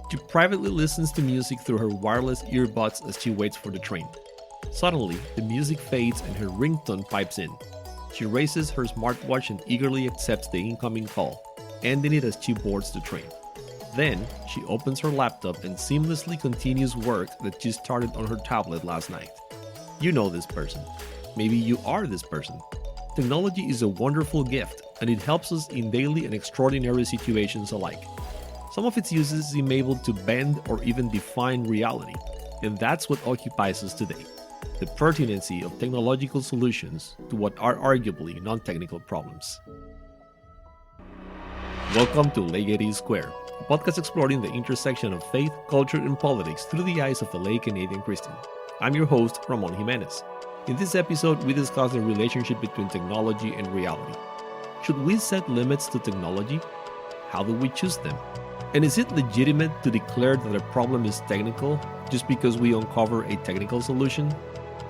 She privately listens to music through her wireless earbuds as she waits for the train. Suddenly, the music fades and her ringtone pipes in. She raises her smartwatch and eagerly accepts the incoming call, ending it as she boards the train. Then, she opens her laptop and seamlessly continues work that she started on her tablet last night. You know this person. Maybe you are this person. Technology is a wonderful gift, and it helps us in daily and extraordinary situations alike. Some of its uses seem able to bend or even define reality, and that's what occupies us today: the pertinency of technological solutions to what are arguably non-technical problems. Welcome to Laity Square, a podcast exploring the intersection of faith, culture, and politics through the eyes of a lay Canadian Christian. I'm your host, Ramon Jimenez. In this episode, we discuss the relationship between technology and reality. Should we set limits to technology? How do we choose them? And is it legitimate to declare that a problem is technical just because we uncover a technical solution?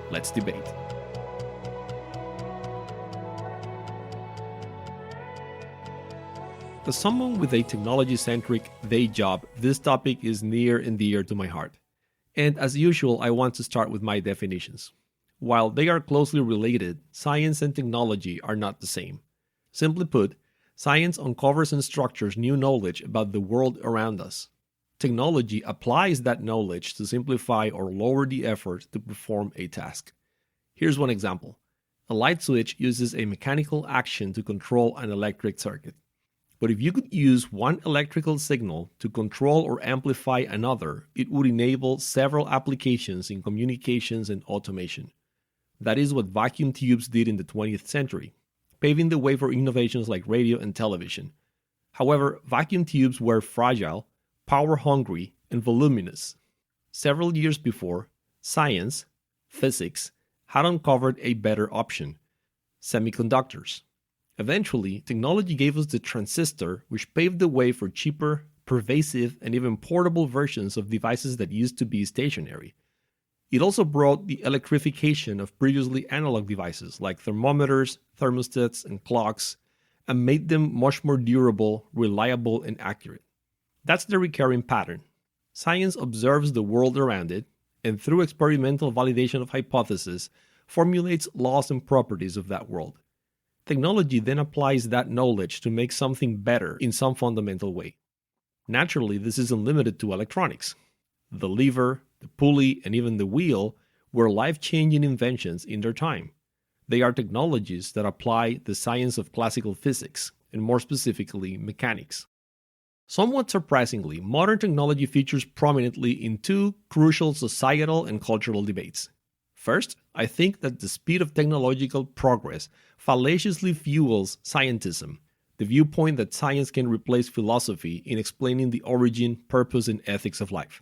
Let's debate. As someone with a technology-centric day job, this topic is near and dear to my heart. And as usual, I want to start with my definitions. While they are closely related, science and technology are not the same. Simply put, science uncovers and structures new knowledge about the world around us. Technology applies that knowledge to simplify or lower the effort to perform a task. Here's one example. A light switch uses a mechanical action to control an electric circuit. But if you could use one electrical signal to control or amplify another, it would enable several applications in communications and automation. That is what vacuum tubes did in the 20th century, paving the way for innovations like radio and television. However, vacuum tubes were fragile, power-hungry, and voluminous. Several years before, science, physics, had uncovered a better option: semiconductors. Eventually, technology gave us the transistor, which paved the way for cheaper, pervasive, and even portable versions of devices that used to be stationary. It also brought the electrification of previously analog devices like thermometers, thermostats, and clocks, and made them much more durable, reliable, and accurate. That's the recurring pattern. Science observes the world around it, and through experimental validation of hypotheses, formulates laws and properties of that world. Technology then applies that knowledge to make something better in some fundamental way. Naturally, this isn't limited to electronics. The lever, the pulley, and even the wheel were life-changing inventions in their time. They are technologies that apply the science of classical physics, and more specifically, mechanics. Somewhat surprisingly, modern technology features prominently in two crucial societal and cultural debates. First, I think that the speed of technological progress fallaciously fuels scientism, the viewpoint that science can replace philosophy in explaining the origin, purpose, and ethics of life.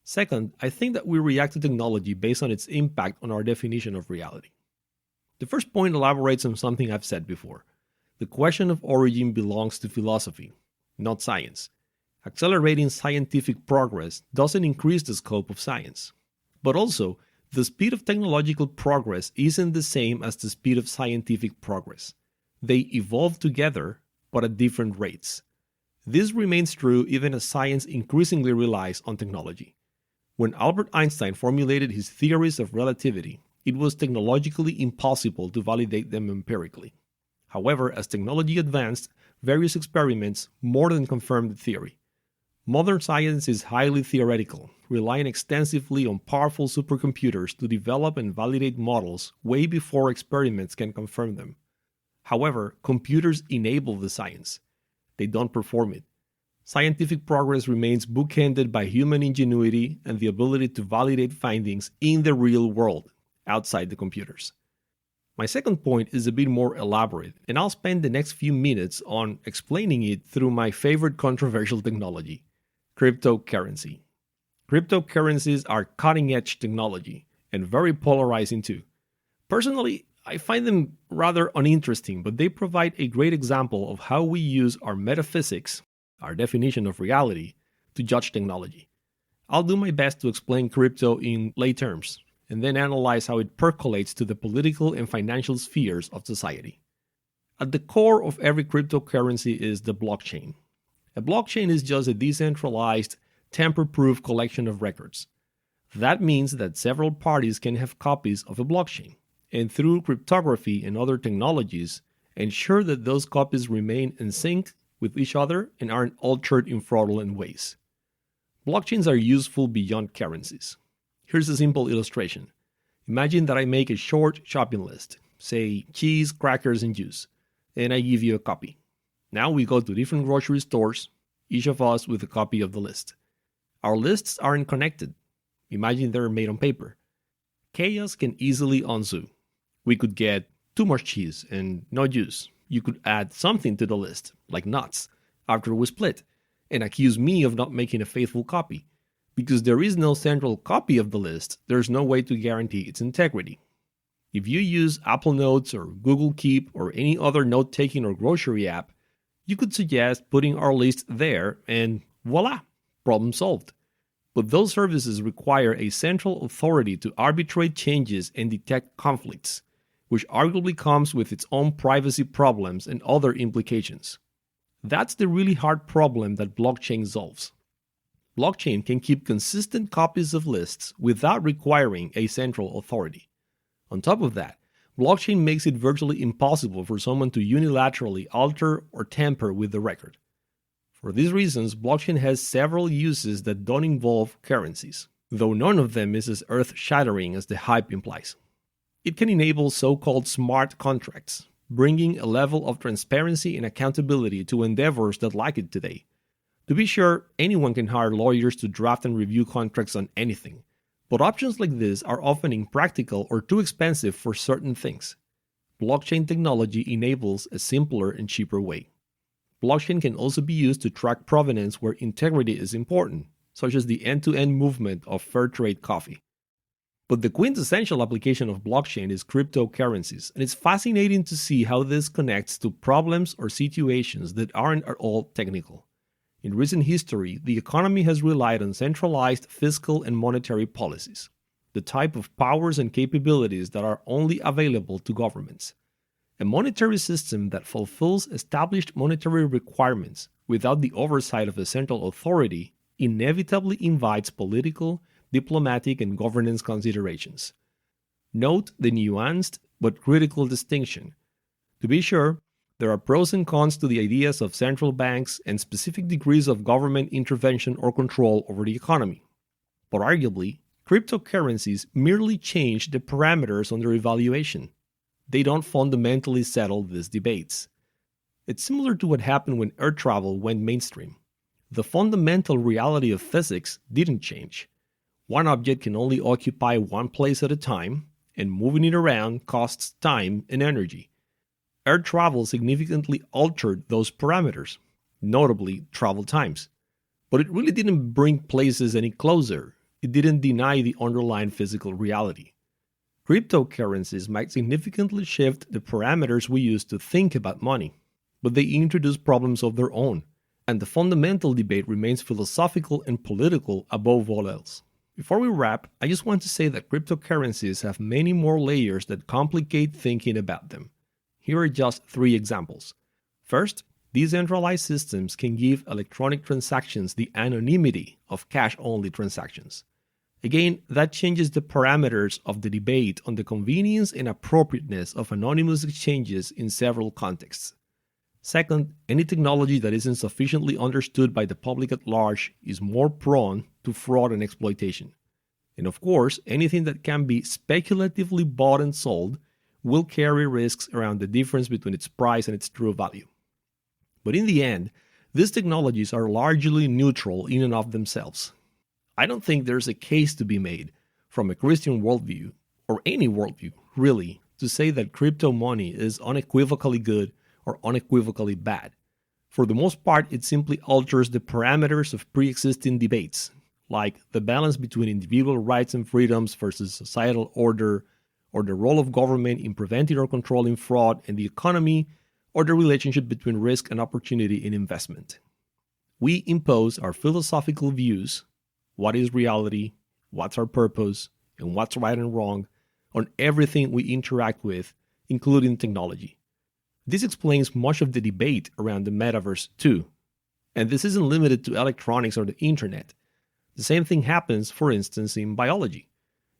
Second, I think that we react to technology based on its impact on our definition of reality. The first point elaborates on something I've said before. The question of origin belongs to philosophy, not science. Accelerating scientific progress doesn't increase the scope of science. But also, the speed of technological progress isn't the same as the speed of scientific progress. They evolve together, but at different rates. This remains true even as science increasingly relies on technology. When Albert Einstein formulated his theories of relativity, it was technologically impossible to validate them empirically. However, as technology advanced, various experiments more than confirmed the theory. Modern science is highly theoretical, relying extensively on powerful supercomputers to develop and validate models way before experiments can confirm them. However, computers enable the science. They don't perform it. Scientific progress remains bookended by human ingenuity and the ability to validate findings in the real world, outside the computers. My second point is a bit more elaborate, and I'll spend the next few minutes on explaining it through my favorite controversial technology: cryptocurrency. Cryptocurrencies are cutting-edge technology, and very polarizing too. Personally, I find them rather uninteresting, but they provide a great example of how we use our metaphysics, our definition of reality, to judge technology. I'll do my best to explain crypto in lay terms, and then analyze how it percolates to the political and financial spheres of society. At the core of every cryptocurrency is the blockchain. A blockchain is just a decentralized, tamper-proof collection of records. That means that several parties can have copies of a blockchain, and through cryptography and other technologies, ensure that those copies remain in sync with each other and aren't altered in fraudulent ways. Blockchains are useful beyond currencies. Here's a simple illustration. Imagine that I make a short shopping list, say cheese, crackers, and juice, and I give you a copy. Now we go to different grocery stores, each of us with a copy of the list. Our lists aren't connected. Imagine they're made on paper. Chaos can easily ensue. We could get too much cheese and no juice. You could add something to the list, like nuts, after we split, and accuse me of not making a faithful copy. Because there is no central copy of the list, there's no way to guarantee its integrity. If you use Apple Notes or Google Keep or any other note-taking or grocery app, you could suggest putting our list there and voila, problem solved. But those services require a central authority to arbitrate changes and detect conflicts, which arguably comes with its own privacy problems and other implications. That's the really hard problem that blockchain solves. Blockchain can keep consistent copies of lists without requiring a central authority. On top of that, blockchain makes it virtually impossible for someone to unilaterally alter or tamper with the record. For these reasons, blockchain has several uses that don't involve currencies, though none of them is as earth-shattering as the hype implies. It can enable so-called smart contracts, bringing a level of transparency and accountability to endeavors that lack it today. To be sure, anyone can hire lawyers to draft and review contracts on anything, but options like this are often impractical or too expensive for certain things. Blockchain technology enables a simpler and cheaper way. Blockchain can also be used to track provenance where integrity is important, such as the end-to-end movement of fair trade coffee. But the quintessential application of blockchain is cryptocurrencies, and it's fascinating to see how this connects to problems or situations that aren't at all technical. In recent history, the economy has relied on centralized fiscal and monetary policies, the type of powers and capabilities that are only available to governments. A monetary system that fulfills established monetary requirements without the oversight of a central authority inevitably invites political, diplomatic, and governance considerations. Note the nuanced but critical distinction. To be sure, there are pros and cons to the ideas of central banks and specific degrees of government intervention or control over the economy. But arguably, cryptocurrencies merely change the parameters under evaluation. They don't fundamentally settle these debates. It's similar to what happened when air travel went mainstream. The fundamental reality of physics didn't change. One object can only occupy one place at a time, and moving it around costs time and energy. Air travel significantly altered those parameters, notably travel times. But it really didn't bring places any closer. It didn't deny the underlying physical reality. Cryptocurrencies might significantly shift the parameters we use to think about money, but they introduce problems of their own, and the fundamental debate remains philosophical and political above all else. Before we wrap, I just want to say that cryptocurrencies have many more layers that complicate thinking about them. Here are just 3 examples. First, decentralized systems can give electronic transactions the anonymity of cash-only transactions. Again, that changes the parameters of the debate on the convenience and appropriateness of anonymous exchanges in several contexts. Second, any technology that isn't sufficiently understood by the public at large is more prone to fraud and exploitation. And of course, anything that can be speculatively bought and sold will carry risks around the difference between its price and its true value. But in the end, these technologies are largely neutral in and of themselves. I don't think there's a case to be made from a Christian worldview, or any worldview, really, to say that crypto money is unequivocally good or unequivocally bad. For the most part, it simply alters the parameters of pre-existing debates, like the balance between individual rights and freedoms versus societal order, or the role of government in preventing or controlling fraud in the economy, or the relationship between risk and opportunity in investment. We impose our philosophical views, what is reality, what's our purpose, and what's right and wrong, on everything we interact with, including technology. This explains much of the debate around the metaverse too. And this isn't limited to electronics or the internet. The same thing happens, for instance, in biology.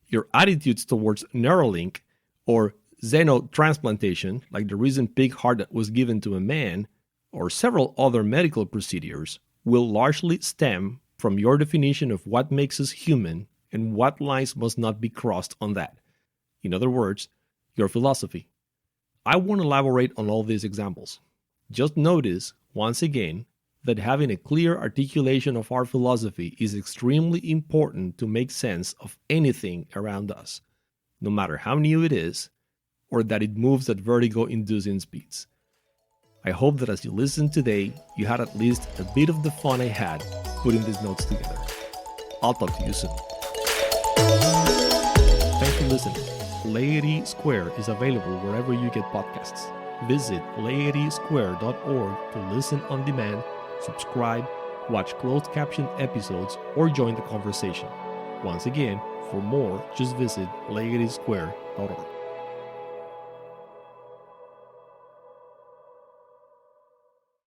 Your attitudes towards Neuralink or xenotransplantation, like the recent pig heart that was given to a man, or several other medical procedures, will largely stem from your definition of what makes us human and what lines must not be crossed on that. In other words, your philosophy. I won't elaborate on all these examples. Just notice, once again, that having a clear articulation of our philosophy is extremely important to make sense of anything around us, no matter how new it is, or that it moves at vertigo-inducing speeds. I hope that as you listened today, you had at least a bit of the fun I had putting these notes together. I'll talk to you soon. Thanks for listening. Laity Square is available wherever you get podcasts. Visit laitysquare.org to listen on demand, subscribe, watch closed captioned episodes, or join the conversation. Once again, for more, just visit laitysquare.org.